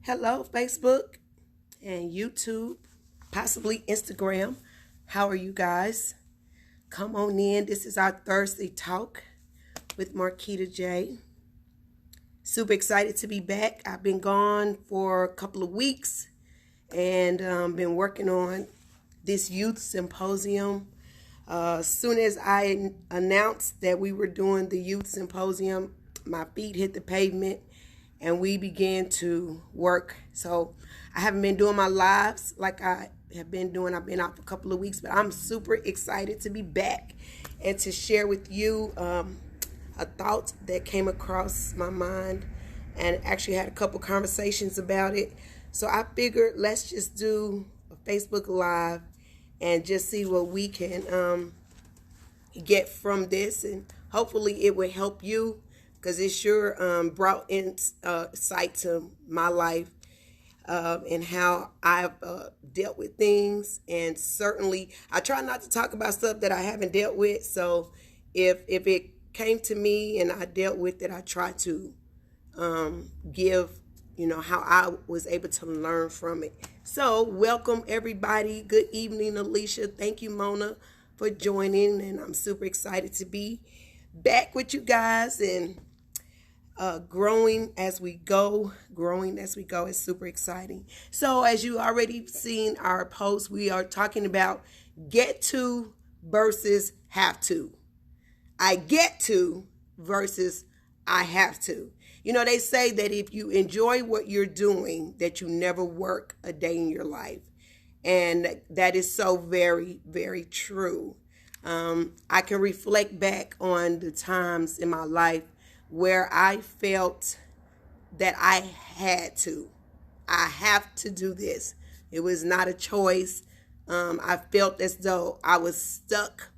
Hello, Facebook and YouTube, possibly Instagram. How are you guys? Come on in. This is our Thursday talk with Marquita J. Super excited to be back. I've been gone for a couple of weeks and been working on this youth symposium. As soon as I announced that we were doing the youth symposium, my feet hit the pavement and we began to work. So I haven't been doing my lives like I have been doing. I've been out for a couple of weeks, but I'm super excited to be back and to share with you a thought that came across my mind, and actually had a couple conversations about it. So I figured let's just do a Facebook Live and just see what we can get from this, and hopefully it will help you, because it sure brought insight to my life and how I've dealt with things. And certainly I try not to talk about stuff that I haven't dealt with. So if it came to me and I dealt with it, I try to give, how I was able to learn from it. So welcome everybody. Good evening, Alicia. Thank you, Mona, for joining. And I'm super excited to be back with you guys and growing as we go. Is super exciting. So as you already seen our post, we are talking about get to versus have to. I get to versus I have to. They say that if you enjoy what you're doing, that you never work a day in your life. And that is so very, very true. I can reflect back on the times in my life where I felt that I had to. I have to do this. It was not a choice. I felt as though I was stuck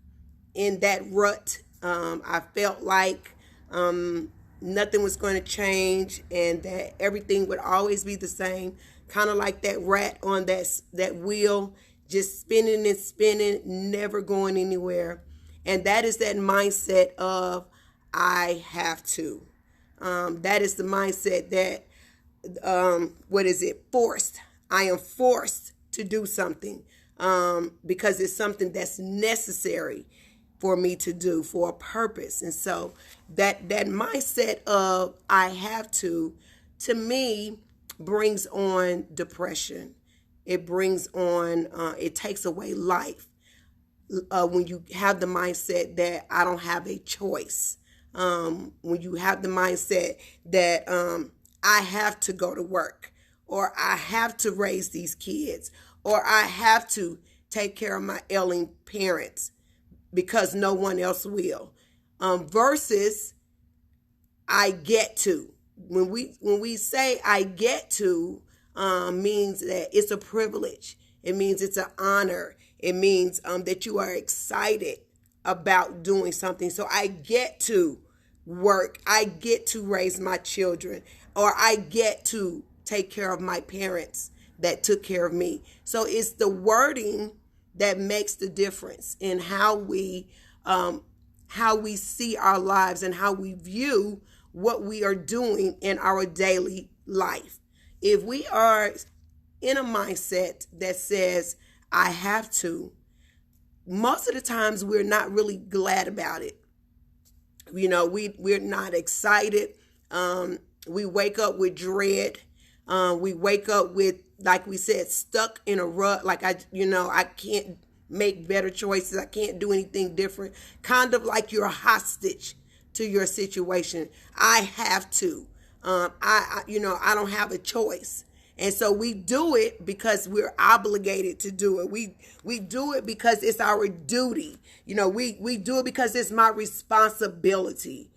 in that rut. I felt like nothing was going to change and that everything would always be the same. Kind of like that rat on that wheel, just spinning and spinning, never going anywhere. And that is that mindset of I have to. That is the mindset that, forced. I am forced to do something because it's something that's necessary for me to do for a purpose. And so that mindset of I have to me, brings on depression. It brings on, it takes away life. When you have the mindset that I don't have a choice. When you have the mindset that I have to go to work, or I have to raise these kids, or I have to take care of my ailing parents because no one else will, versus I get to. When we say I get to, means that it's a privilege. It means it's an honor. It means that you are excited about doing something. So I get to work. I get to raise my children, or I get to take care of my parents that took care of me. So it's the wording that makes the difference in how we see our lives and how we view what we are doing in our daily life. If we are in a mindset that says I have to, most of the times we're not really glad about it. We're not excited. We wake up with dread. We wake up with, like we said, stuck in a rut. Like I can't make better choices. I can't do anything different. Kind of like you're a hostage to your situation. I have to. I don't have a choice. And so we do it because we're obligated to do it. We do it because it's our duty. We do it because it's my responsibility.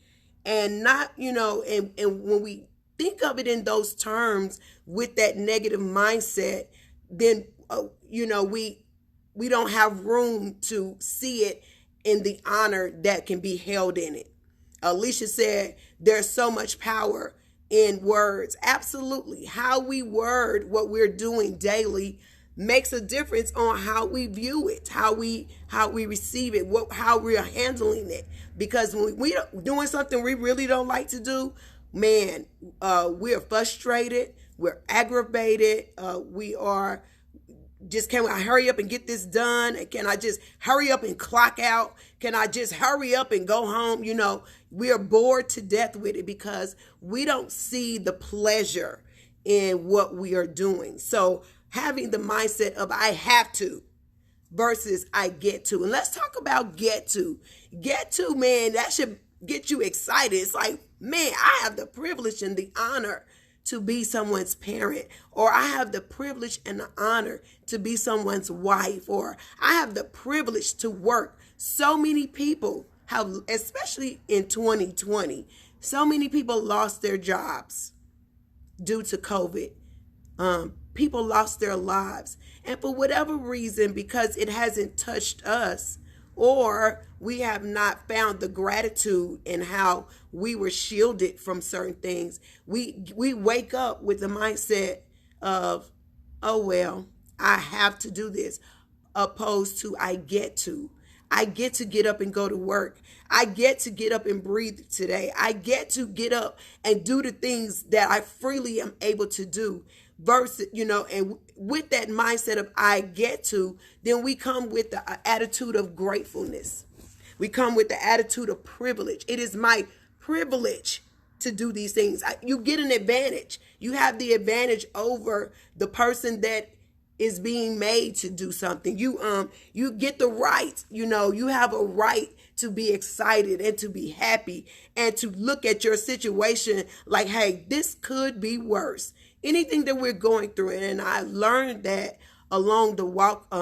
And not, and when we think of it in those terms with that negative mindset, then, we don't have room to see it in the honor that can be held in it. Alicia said there's so much power in words. Absolutely. How we word what we're doing daily makes a difference on how we view it, how we receive it, how we are handling it. Because when we're doing something we really don't like to do, man, we're frustrated. we're aggravated. We are just, can I hurry up and get this done? Can I just hurry up and clock out? Can I just hurry up and go home? We are bored to death with it because we don't see the pleasure in what we are doing. So having the mindset of I have to versus I get to. And let's talk about get to. Get to, man, that should get you excited. It's like, man, I have the privilege and the honor to be someone's parent, or I have the privilege and the honor to be someone's wife, or I have the privilege to work. So many people have, especially in 2020, so many people lost their jobs due to COVID. People lost their lives. And for whatever reason, because it hasn't touched us, or we have not found the gratitude in how we were shielded from certain things, we wake up with the mindset of, oh, well, I have to do this, opposed to I get to. I get to get up and go to work. I get to get up and breathe today. I get to get up and do the things that I freely am able to do. Versus, and with that mindset of I get to, then we come with the attitude of gratefulness. We come with the attitude of privilege. It is my privilege to do these things. You get an advantage. You have the advantage over the person that is being made to do something. You get the right, you have a right to be excited and to be happy and to look at your situation like, hey, this could be worse. Anything that we're going through. And I learned that along the walk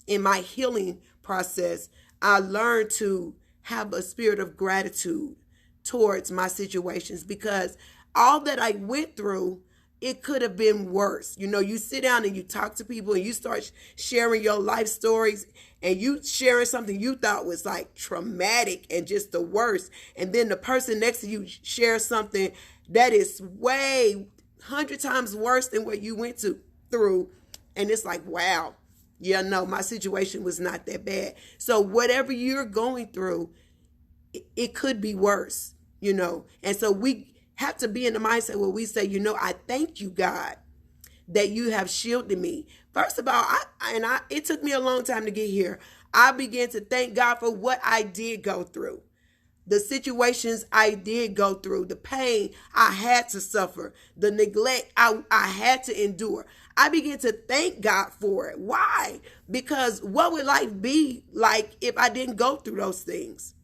in my healing process. I learned to have a spirit of gratitude towards my situations, because all that I went through, it could have been worse. You sit down and you talk to people and you start sharing your life stories, and you sharing something you thought was like traumatic and just the worst. And then the person next to you shares something that is way 100 times worse than what you went through. And it's like, wow, yeah, no, my situation was not that bad. So whatever you're going through, it could be worse, And so we have to be in the mindset where we say, I thank you, God, that you have shielded me. First of all, it took me a long time to get here. I began to thank God for what I did go through. The situations I did go through, the pain I had to suffer, the neglect I had to endure. I began to thank God for it. Why? Because what would life be like if I didn't go through those things?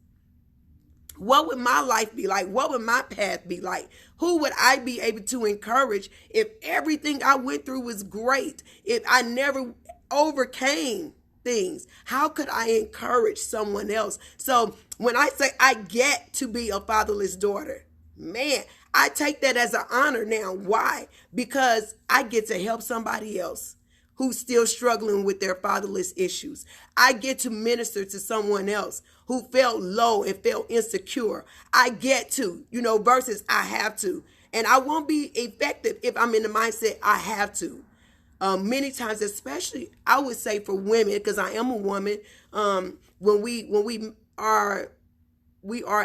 What would my life be like? What would my path be like? Who would I be able to encourage if everything I went through was great? If I never overcame things, how could I encourage someone else? So when I say I get to be a fatherless daughter, man, I take that as an honor now. Why? Because I get to help somebody else who's still struggling with their fatherless issues. I get to minister to someone else who felt low and felt insecure. I get to, versus I have to. And I won't be effective if I'm in the mindset I have to. Many times, especially I would say for women, because I am a woman, when we are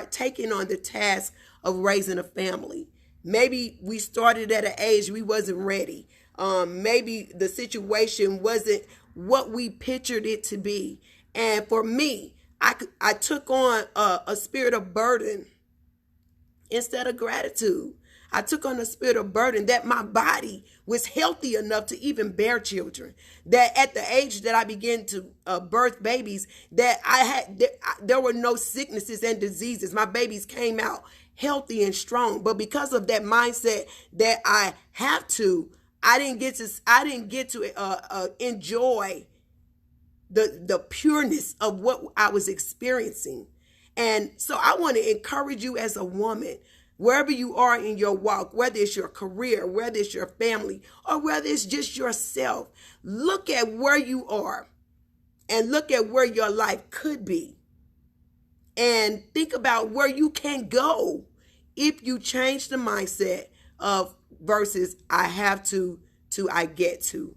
taking on the task of raising a family. Maybe we started at an age we wasn't ready. Maybe the situation wasn't what we pictured it to be. And for me, I took on a spirit of burden instead of gratitude. I took on a spirit of burden that my body was healthy enough to even bear children. That at the age that I began to birth babies, that there were no sicknesses and diseases. My babies came out healthy and strong. But because of that mindset that I have to, I didn't get to enjoy the pureness of what I was experiencing. And so I want to encourage you as a woman, wherever you are in your walk, whether it's your career, whether it's your family, or whether it's just yourself, look at where you are and look at where your life could be. And think about where you can go if you change the mindset of versus I have to I get to.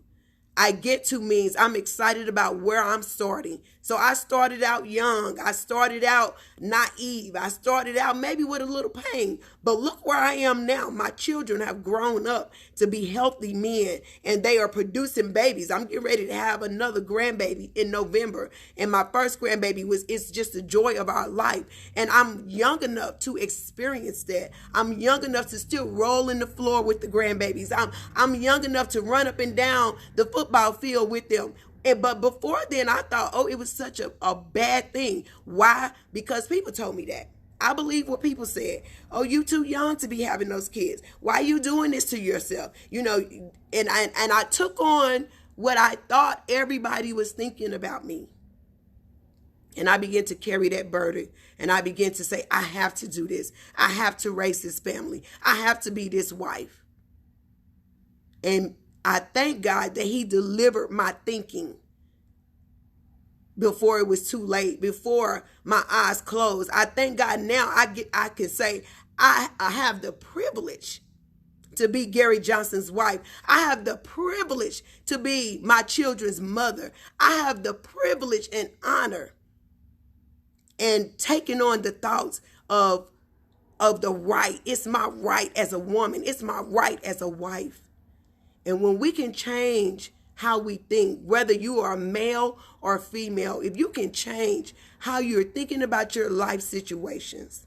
I get to means I'm excited about where I'm starting. So I started out young. I started out naive. I started out maybe with a little pain. But look where I am now. My children have grown up to be healthy men, and they are producing babies. I'm getting ready to have another grandbaby in November. And my first grandbaby it's just the joy of our life. And I'm young enough to experience that. I'm young enough to still roll in the floor with the grandbabies. I'm young enough to run up and down the football field with them. But before then, I thought, oh, it was such a bad thing. Why? Because people told me that. I believe what people said. Oh, you too young to be having those kids. Why are you doing this to yourself? And I took on what I thought everybody was thinking about me. And I began to carry that burden. And I began to say, I have to do this. I have to raise this family. I have to be this wife. And I thank God that he delivered my thinking before it was too late, before my eyes closed. I thank God now I can say I have the privilege to be Gary Johnson's wife. I have the privilege to be my children's mother. I have the privilege and honor and taking on the thoughts of the right. It's my right as a woman. It's my right as a wife. And when we can change how we think, whether you are male or female, if you can change how you're thinking about your life situations,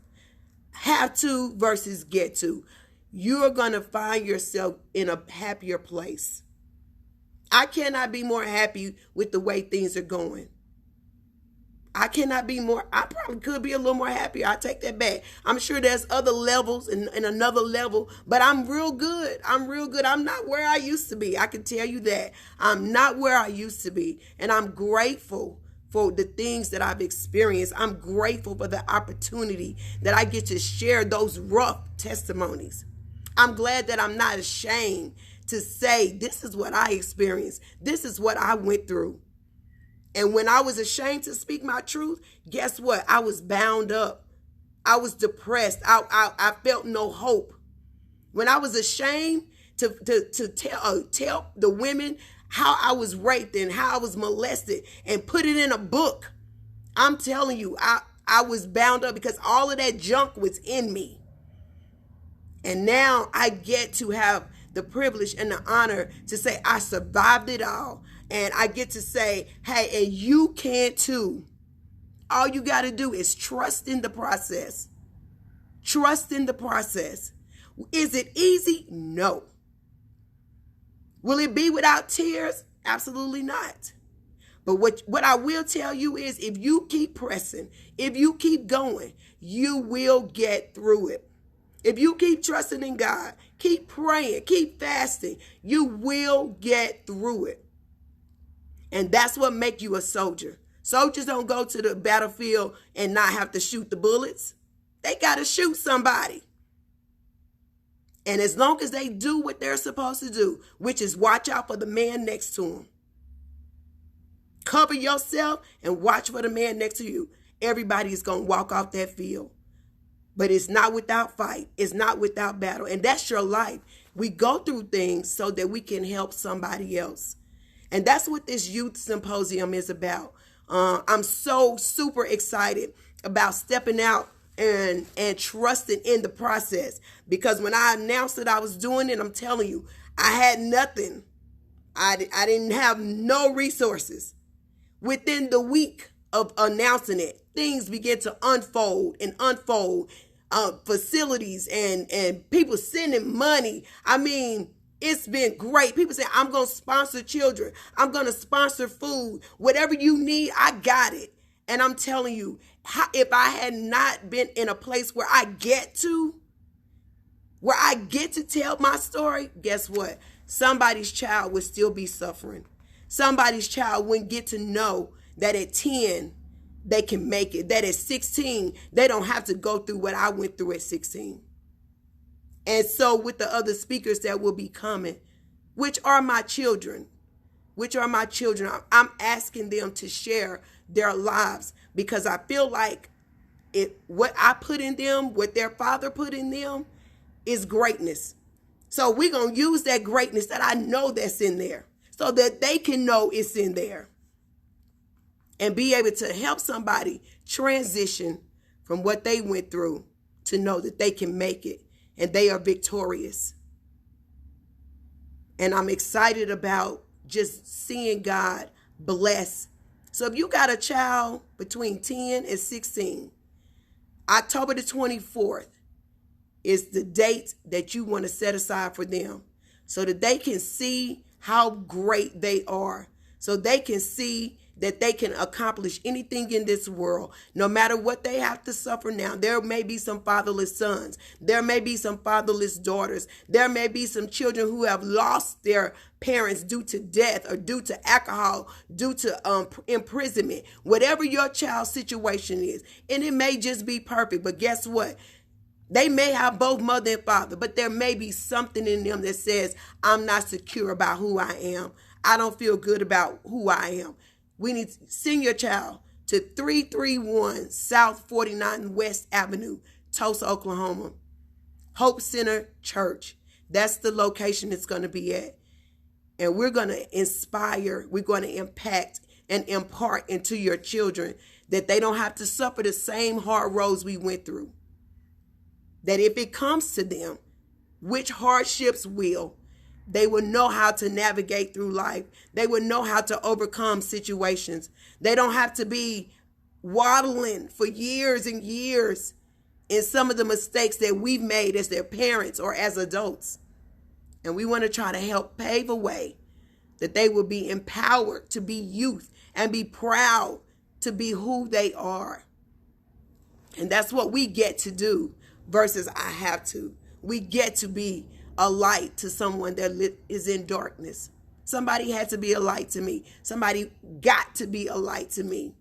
have to versus get to, you're going to find yourself in a happier place. I cannot be more happy with the way things are going. I cannot be more, I probably could be a little more happier. I take that back. I'm sure there's other levels and another level, but I'm real good. I'm real good. I'm not where I used to be. I can tell you that. I'm not where I used to be. And I'm grateful for the things that I've experienced. I'm grateful for the opportunity that I get to share those rough testimonies. I'm glad that I'm not ashamed to say, this is what I experienced. This is what I went through. And when I was ashamed to speak my truth, guess what? I was bound up. I was depressed. I felt no hope. When I was ashamed to tell the women how I was raped and how I was molested and put it in a book, I'm telling you, I was bound up because all of that junk was in me. And now I get to have the privilege and the honor to say I survived it all. And I get to say, hey, and you can too. All you got to do is trust in the process. Trust in the process. Is it easy? No. Will it be without tears? Absolutely not. But what I will tell you is if you keep pressing, if you keep going, you will get through it. If you keep trusting in God, keep praying, keep fasting, you will get through it. And that's what makes you a soldier. Soldiers don't go to the battlefield and not have to shoot the bullets. They got to shoot somebody. And as long as they do what they're supposed to do, which is watch out for the man next to them. Cover yourself and watch for the man next to you. Everybody is going to walk off that field. But it's not without fight. It's not without battle. And that's your life. We go through things so that we can help somebody else. And that's what this youth symposium is about. I'm so super excited about stepping out and trusting in the process. Because when I announced that I was doing it, I'm telling you, I had nothing. I didn't have no resources. Within the week of announcing it, things began to unfold and unfold. Facilities and people sending money. I mean, it's been great. People say, I'm going to sponsor children. I'm going to sponsor food. Whatever you need, I got it. And I'm telling you, if I had not been in a place where I get to tell my story, guess what? Somebody's child would still be suffering. Somebody's child wouldn't get to know that at 10, they can make it. That at 16, they don't have to go through what I went through at 16. And so with the other speakers that will be coming, which are my children, I'm asking them to share their lives because I feel like what I put in them, what their father put in them is greatness. So we're going to use that greatness that I know that's in there. so that they can know it's in there and be able to help somebody transition from what they went through to know that they can make it and they are victorious. And I'm excited about just seeing God bless. So if you got a child between 10 and 16, October the 24th is the date that you want to set aside for them so that they can see how great they are, so they can see that they can accomplish anything in this world, no matter what they have to suffer now. There may be some fatherless sons. There may be some fatherless daughters. There may be some children who have lost their parents due to death or due to alcohol, due to imprisonment, whatever your child's situation is. And it may just be perfect, but guess what? They may have both mother and father, but there may be something in them that says, I'm not secure about who I am. I don't feel good about who I am. We need to send your child to 331 South 49 West Avenue, Tulsa, Oklahoma. Hope Center Church. That's the location it's going to be at. And we're going to inspire, we're going to impact and impart into your children that they don't have to suffer the same hard roads we went through. That if it comes to them, which hardships will, they will know how to navigate through life. They will know how to overcome situations. They don't have to be waddling for years and years in some of the mistakes that we've made as their parents or as adults. And we want to try to help pave a way that they will be empowered to be youth and be proud to be who they are. And that's what we get to do versus I have to. We get to be a light to someone that is in darkness. Somebody had to be a light to me. Somebody got to be a light to me.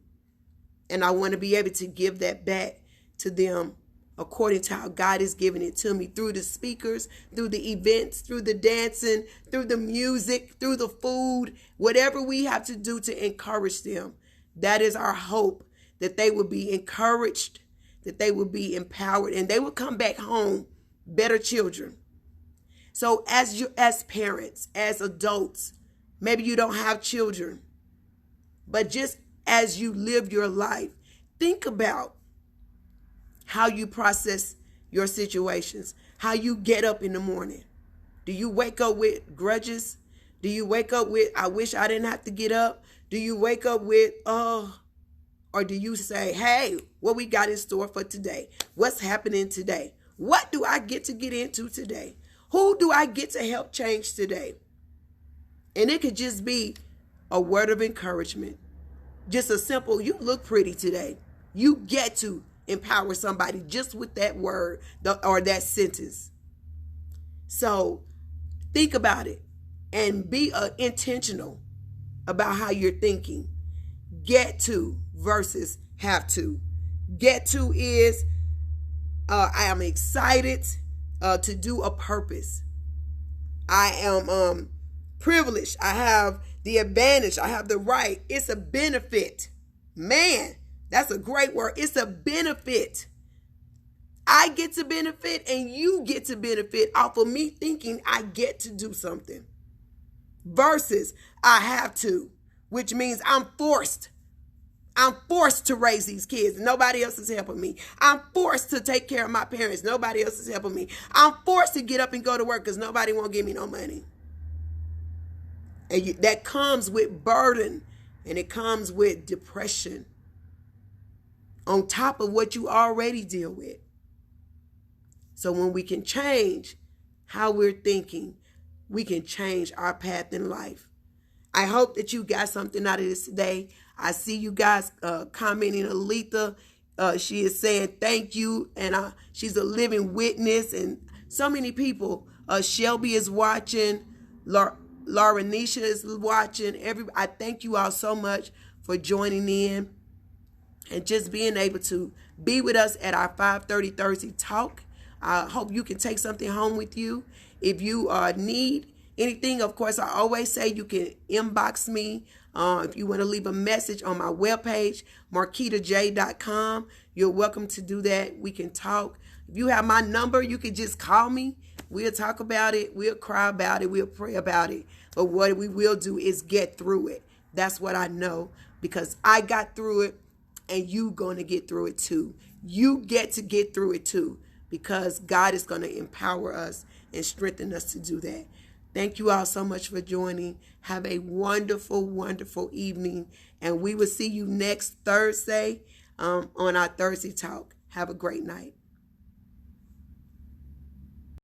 And I want to be able to give that back to them according to how God is giving it to me through the speakers, through the events, through the dancing, through the music, through the food, whatever we have to do to encourage them. That is our hope, that they will be encouraged, that they will be empowered, and they will come back home better children. So as parents, as adults, maybe you don't have children, but just as you live your life, think about how you process your situations, how you get up in the morning. Do you wake up with grudges? Do you wake up with, I wish I didn't have to get up? Do you wake up with, or do you say, hey, what we got in store for today? What's happening today? What do I get to get into today? Who do I get to help change today? And it could just be a word of encouragement. Just a simple, you look pretty today. You get to empower somebody just with that word or that sentence. So think about it and be intentional about how you're thinking. Get to versus have to. Get to is I am excited to do a purpose. I am privileged. I have the advantage. I have the right. It's a benefit. Man, that's a great word. It's a benefit. I get to benefit and you get to benefit off of me thinking I get to do something. Versus I have to, which means I'm forced. I'm forced to raise these kids. Nobody else is helping me. I'm forced to take care of my parents. Nobody else is helping me. I'm forced to get up and go to work because nobody won't give me no money. And that comes with burden and it comes with depression on top of what you already deal with. So when we can change how we're thinking, we can change our path in life. I hope that you got something out of this today. I see you guys commenting. Aletha, she is saying thank you, and she's a living witness. And so many people. Shelby is watching. Laurenisha is watching. I thank you all so much for joining in and just being able to be with us at our 5:30 Thursday talk. I hope you can take something home with you. If you need anything, of course, I always say you can inbox me. If you want to leave a message on my webpage, marquitaj.com, you're welcome to do that. We can talk. If you have my number, you can just call me. We'll talk about it. We'll cry about it. We'll pray about it. But what we will do is get through it. That's what I know, because I got through it, and you going to get through it too. You get to get through it too, because God is going to empower us and strengthen us to do that. Thank you all so much for joining. Have a wonderful, wonderful evening. And we will see you next Thursday on our Thursday Talk. Have a great night.